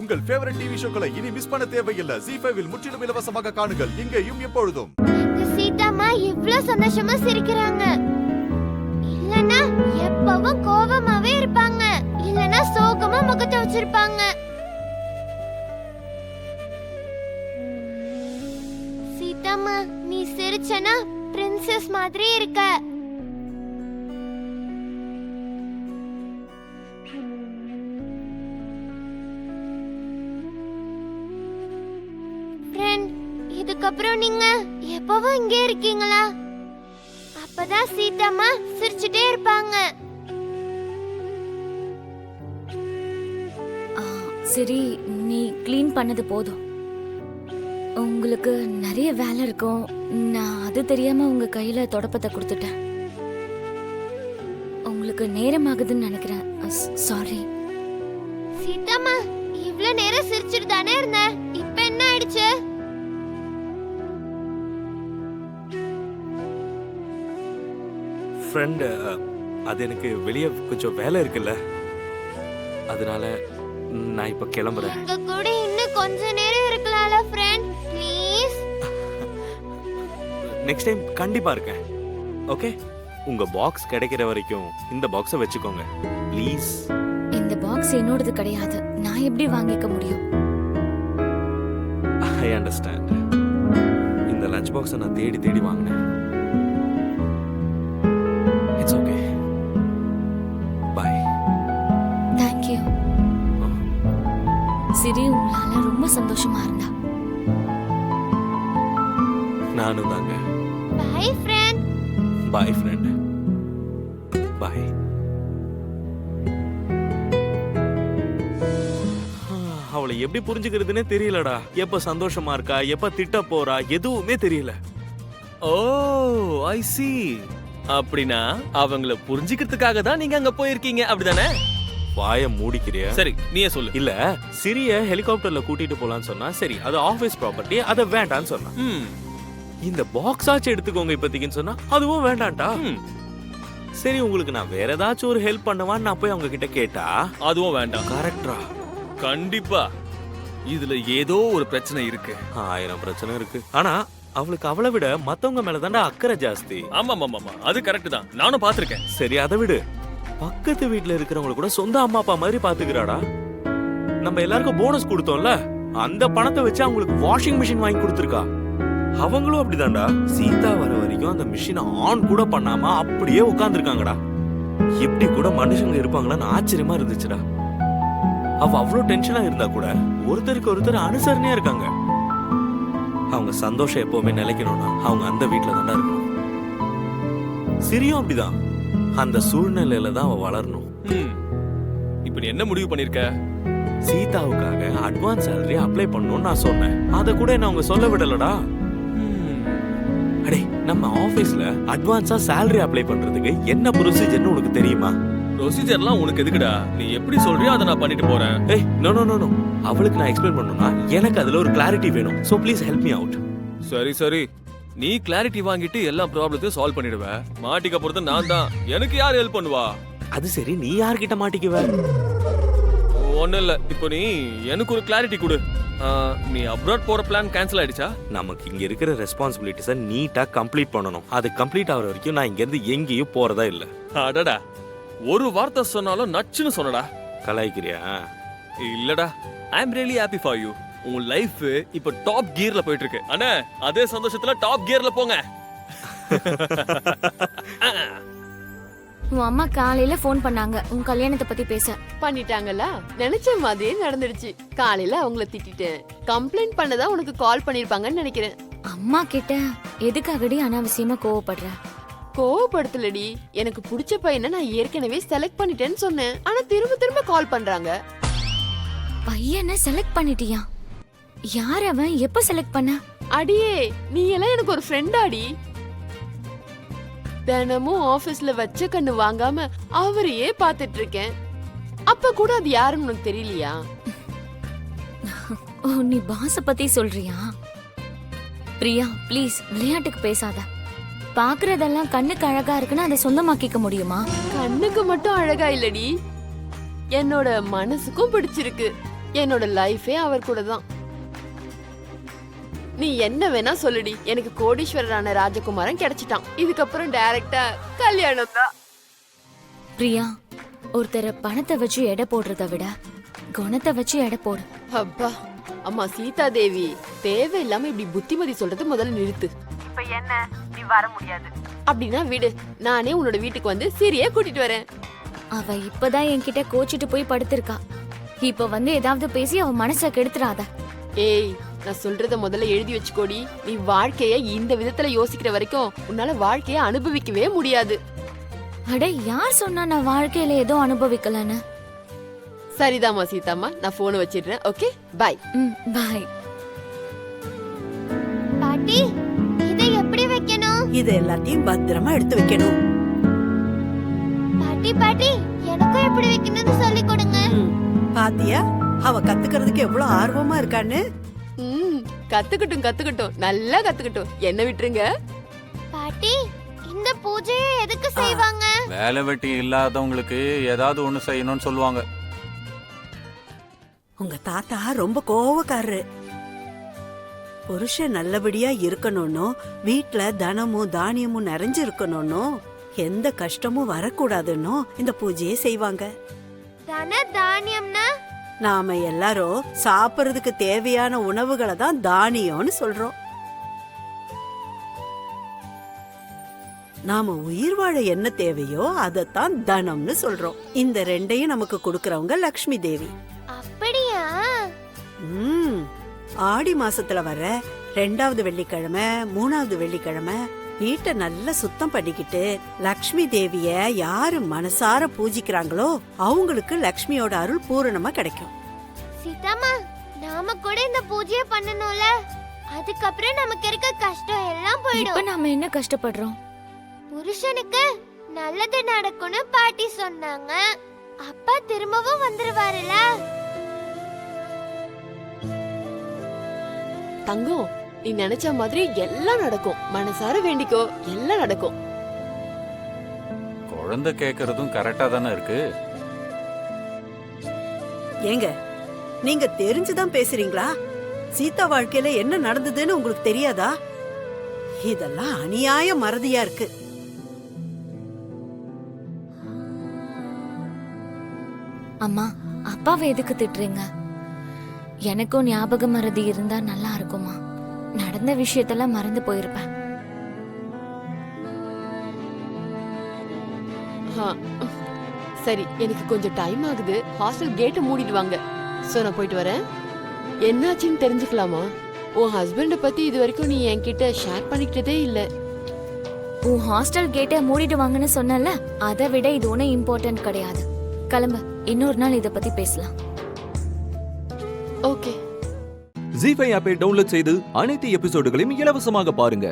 உங்கள் favourite TV ஷோக்களை இனி miss பண்ண தேவையில்லை. ZEE5 இல் முற்றிலும் இலவசமாக காணுங்கள். இங்கேயும் எப்பொழுதும். சீதாமா இவ்ளோ சந்தோஷமா சிரிக்கிறாங்க. இல்லனா எப்பவும் கோவமாவே இருப்பாங்க. இல்லனா சோகமா முகத்தை வச்சிருப்பாங்க. சீதாமா நீ சிரிச்சனா பிரின்சஸ் மாதிரி இருக்க. இதுக்கப்புறம் நீங்க எப்பவும் இங்கே இருக்கீங்களா? அப்பதான் சீதாமா சிரிச்சுட்டே இருப்பாங்க. சரி, நீ க்ளீன் பண்ணது போதும். உங்களுக்கு நிறைய வேலை இருக்கும். நான் அது தெரியாம உங்க கையில தொடப்பத்தை கொடுத்துட்டேன். உங்களுக்கு நேரம் ஆகுதுன்னு நினைக்கிறேன். சாரி. சீதாமா இவ்ளோ நேரம் சிரிச்சிட்டு தானே இருந்த, இப்ப என்ன ஆயிடுச்சு? ஃப்ரெண்ட், அது எனக்கு வெளியே கொஞ்சம் வேலை இருக்குல்ல, அதனால நான் இப்ப கிளம்புறேன். எங்க கூட இன்னும் கொஞ்ச நேரம் இருக்கலாம்ல ஃப்ரெண்ட், ப்ளீஸ். நெக்ஸ்ட் டைம் கண்டிப்பா இருக்கேன். ஓகே, உங்க பாக்ஸ் கிடைக்கிற வரைக்கும் இந்த பாக்ஸை வச்சுக்கோங்க ப்ளீஸ். இந்த பாக்ஸ் என்னோடது கிடையாது. நான் எப்படி வாங்கிக்க முடியும்? I understand. இந்த லஞ்ச் பாக்ஸை நான் தேடி தேடி வாங்கினேன். It's okay. Bye. Thank you. சிரி உங்களால ரொம்ப சந்தோஷமா இருந்தா. நானும் தாங்க. Bye friend. Bye friend. Bye. அவளை எப்படி புரிஞ்சுக்கிறதுனே தெரியலடா. எப்ப சந்தோஷமா இருக்கா, எப்ப திட்ட போறா, எதுவுமே தெரியல. ஓ ஐ சி. அப்படினா அவங்கள புரிஞ்சிக்கிறதுக்காக தான் நீங்க அங்க போயிருக்கீங்க, அப்படிதானே? வாய மூடிக்கிறியா? சரி, நீயே சொல்லு. இல்ல, சிரிய ஹெலிகாப்டர்ல கூட்டிட்டு போலான்னு சொன்னா சரி, அது ஆபீஸ் ப்ராப்பர்ட்டி, அத வேண்டான்னு சொன்னா. இந்த பாக்ஸ் ஆச்சு எடுத்துக்கோங்க இப்போதைக்குன்னு சொன்னா அதுவும் வேண்டாம்டா. சரி, உங்களுக்கு நான் வேற ஏதாச்சும் ஒரு ஹெல்ப் பண்ணவான்னு நான் போய் அவங்க கிட்ட கேட்டா அதுவும் வேண்டாம். கரெக்டா? கண்டிப்பா இதுல ஏதோ ஒரு பிரச்சனை இருக்கு. 1000 பிரச்சனை இருக்கு. ஆனா அவளுக்கு அவளை விட மத்தவங்க மேல தான்டா அக்கறை ஜாஸ்தி. ஆமா ஆமா ஆமா, அது கரெக்ட் தான், நானும் பாத்திருக்கேன். சரி, அதை விடு. பக்கத்து வீட்டுல இருக்கிறவங்க கூட சொந்த அம்மா அப்பா மாதிரி பாத்துக்கிறாடா. நம்ம எல்லாருக்கும் போனஸ் கொடுத்தோம்ல, அந்த பணத்தை வச்சு அவங்களுக்கு வாஷிங் மிஷின் வாங்கி கொடுத்துருக்கா. அவங்களும் அப்படிதான்டா. சீதா வர வரைக்கும் அந்த மிஷினை ஆன் கூட பண்ணாம அப்படியே உட்கார்ந்துருக்காங்கடா. எப்படி கூட மனுஷங்க இருப்பாங்களான்னு ஆச்சரியமா இருந்துச்சுடா. அவ அவ்வளவு டென்ஷனா இருந்தா கூட ஒருத்தருக்கு ஒருத்தர் அனுசரணையா இருக்காங்க. அவங்க சந்தோஷம் எப்பவுமே நிலைக்கணும்னா அவங்க அந்த வீட்டுல தான்டா இருக்கணும். சிரியும் அப்படிதான். அந்த சூழ்நிலையில தான் அவ வளரணும். இப்ப நீ என்ன முடிவு பண்ணிருக்க? சீதாவுக்காக அட்வான்ஸ் சேலரி அப்ளை பண்ணணும்னு நான் சொன்னேன். அத கூட என்ன அவங்க சொல்ல விடலடா. அடே, நம்ம ஆபீஸ்ல அட்வான்ஸா சேலரி அப்ளை பண்றதுக்கு என்ன ப்ரொசீஜர்னு உனக்கு தெரியுமா? ப்ரொசீஜர்லாம் உனக்கு எதுக்குடா? நீ எப்படி சொல்றியோ அதை நான் பண்ணிட்டு போறேன். ஏய், நோ நோ நோ நோ. அவளுக்கு நான் எக்ஸ்பிளைன் பண்ணனும்னா எனக்கு அதுல ஒரு கிளாரிட்டி வேணும். So please help me out. சரி சரி, நீ கிளாரிட்டி வாங்கிட்டு எல்லா ப்ராப்ளத்தையும் சால்வ் பண்ணிடுவ. மாட்டிக்க போறது நான் தான். எனக்கு யார் ஹெல்ப் பண்ணுவா? அது சரி, நீ யார்கிட்ட மாட்டிக்குவ? ஒன்னும் இல்ல, இப்போ நீ எனக்கு ஒரு கிளாரிட்டி கொடு. நீ அப்ராட் போற பிளான் கேன்சல் ஆயிடுச்சா? நமக்கு இங்க இருக்கிற ரெஸ்பான்சிபிலிட்டிஸை நீட்டா கம்ப்ளீட் பண்ணணும். அது கம்ப்ளீட் ஆகிற வரைக்கும் நான் இங்க இருந்து எங்கேயும் போறதா இல்ல. அடடா, ஒரு வார்த்தை சொன்னாலும் நச்சுன்னு சொன்னடா. கலாய்க்கிறியா? இல்லடா, I am really happy for you. உன் லைஃப் இப்ப டாப் கியர்ல போயிட்டு இருக்கு. அண்ணா, அதே சந்தோஷத்துல டாப் கியர்ல போங்க. உன் அம்மா காலையில போன் பண்ணாங்க உன் கல்யாணத்தை பத்தி பேச. பண்ணிட்டாங்கல்ல, நினைச்ச மாதிரியே நடந்துடுச்சு. காலையில அவங்கள திட்டிட்டேன். கம்ப்ளைண்ட் பண்ணதா உனக்கு கால் பண்ணிருப்பாங்கன்னு நினைக்கிறேன். அம்மா கிட்ட எதுக்காகடி அனாவசியமா கோவப்படுற? கோவப்படுத்தலடி, எனக்கு பிடிச்ச பையனை நான் ஏற்கனவே செலக்ட் பண்ணிட்டேன்னு சொன்னேன். ஆனா திரும்ப திரும்ப கால் பண்றாங்க. பையனை செலக்ட் பண்ணிட்டியா? யார் அவன்? எப்ப செலக்ட் பண்ண? அடியே, நீ எல்லாம் எனக்கு ஒரு ஃப்ரெண்டாடி. தினமும் ஆபீஸ்ல வச்ச கண்ணு வாங்காம அவரையே பாத்துட்டு இருக்கேன். அப்ப கூட அது யாருன்னு உனக்கு தெரியலையா? ஓ, நீ பாஸ பத்தி சொல்றியா? பிரியா, ப்ளீஸ் விளையாட்டுக்கு பேசாத. பாக்குறதெல்லாம் கண்ணுக்கு அழகா இருக்குன்னு அதை சொந்தமாக்கிக்க முடியுமா? கண்ணுக்கு மட்டும் அழகா இல்லடி, என்னோட மனசுக்கும் பிடிச்சிருக்கு. என்னோட லைஃபே அவர் கூட தான். நீ என்ன வேணா சொல்லுடி, எனக்கு கோடீஸ்வரரான ராஜகுமாரன் கிடைச்சிட்டான். இதுக்கப்புறம் டைரக்டா கல்யாணம் தான். பிரியா, ஒருத்தர பணத்தை வச்சு எடை போடுறத விட குணத்தை வச்சு எடை போடு. அப்பா, அம்மா சீதா தேவி, தேவையில்லாம இப்படி புத்திமதி சொல்றது முதல்ல நிறுத்து. இப்ப என்ன, நீ வர முடியாது அப்படின்னா விடு, நானே உன்னோட வீட்டுக்கு வந்து சீரியா கூட்டிட்டு வரேன். அவ இப்பதான் என்கிட்ட கோச்சிட்டு போய் படுத்திருக்கா. இப்ப வந்து ஏதாவது பேசி அவ மனச கெடுத்துறாத. ஏய், நான் சொல்றத முதல்ல எழுதி வச்சுக்கோடி. நீ வாழ்க்கைய இந்த விதத்துல யோசிக்கிற வரைக்கும் உன்னால வாழ்க்கைய அனுபவிக்கவே முடியாது. அட, யார் சொன்னா நான் வாழ்க்கையில ஏதோ அனுபவிக்கலன்னு? சரிதாம்மா சீதாம்மா, நான் போனை வச்சிடுறேன். ஓகே, பாய். பாய். பாட்டி, இதை எப்படி வைக்கணும்? இது எல்லாத்தையும் பத்திரமா எடுத்து வைக்கணும். பாட்டி பாட்டி, எனக்கும் எப்படி வைக்கணும்னு சொல்லி கொடுங்க. பாத்தியா, அவ கத்துக்கிறதுக்கு எவ்வளவு ஆர்வமா இருக்கான்னு. கத்துக்கட்டும், நல்லா கத்துக்கட்டும். என்ன விட்டுருங்க. பாட்டி, இந்த பூஜையை எதுக்கு செய்வாங்க? வேலை வெட்டி இல்லாதவங்களுக்கு ஏதாவது ஒண்ணு செய்யணும்னு சொல்லுவாங்க. உங்க தாத்தா ரொம்ப கோவக்காரரு. புருஷன் நல்லபடியா இருக்கணும்னு, வீட்டுல தனமும் தானியமும் நிறைஞ்சு இருக்கணும்னு, எந்த கஷ்டமும் வரக்கூடாதுன்னு இந்த பூஜையை செய்வாங்க. தன தானியம்னா? நாம எல்லாரும் சாப்பிடுறதுக்கு தேவையான உணவுகளை தான் தானியம்னு சொல்றோம். நாம உயிர் வாழ என்ன தேவையோ அதத்தான் தனம்னு சொல்றோம். இந்த ரெண்டையும் நமக்கு கொடுக்கறவங்க லக்ஷ்மி தேவி. அப்படியா? ஆடி மாசத்துல வர 2வது வெள்ளிக்கிழமை 3வது வெள்ளிக்கிழமை வீட்டை நல்லா சுத்தம் பண்ணிக்கிட்டு லக்ஷ்மி தேவிய யாரு மனசார பூஜிக்கிறாங்களோ அவங்களுக்கு லக்ஷ்மியோட அருள் பூரணமா கிடைக்கும். சீதாமா, நாம கூட இந்த பூஜையை பண்ணணும்ல, அதுக்கப்புறம் நமக்கு இருக்க கஷ்டம் எல்லாம் இப்ப போயிடும். நாம என்ன கஷ்டப்படுறோம்? புருஷனுக்கு நல்லது நடக்கும்னு பாட்டி சொன்னாங்க. அப்பா திரும்பவும் வந்துருவாருல. தங்கம், நீ நினைச்ச மாதிரி எல்லாம் நடக்கும். மனசார வேண்டிக்கோ, எல்லாம் நடக்கும். குழந்தை கேக்குறதும் கரெக்டா தானே இருக்கு. ஏங்க, நீங்க தெரிஞ்சுதான் பேசுறீங்களா? சீதா வாழ்க்கையில என்ன நடந்ததுன்னு உங்களுக்கு தெரியாதா? இதெல்லாம் அநியாய மறதியா இருக்கு. அம்மா, அப்பாவை எதுக்கு திட்டுறீங்க? எனக்கும் ஞாபக மறதி இருந்தா நல்லா இருக்குமா? நடந்த விஷயத்தெல்லாம் மறந்து போயிருப்பேன். சரி, எனக்கு கொஞ்சம் டைம் ஆகுது. ஹாஸ்டல் கேட்டை மூடிடுவாங்க. சோ நான் போயிட்டு வரேன். என்னாச்சுன்னு தெரிஞ்சுக்கலாமா? உன் ஹஸ்பண்ட பத்தி இது வரைக்கும் நீ என்கிட்ட ஷேர் பண்ணிக்கிட்டதே இல்ல. உன் ஹாஸ்டல் கேட்டை மூடிடுவாங்கன்னு சொன்னல, அதை விட இது ஒன்றும் இம்பார்ட்டன்ட் கிடையாது. கிளம்பு, இன்னொரு நாள் இதை பத்தி பேசலாம். ஓகே. ஜீ5 ஆப்பை டவுன்லோட் செய்து அனைத்து எபிசோடுகளையும் இலவசமாக பாருங்க.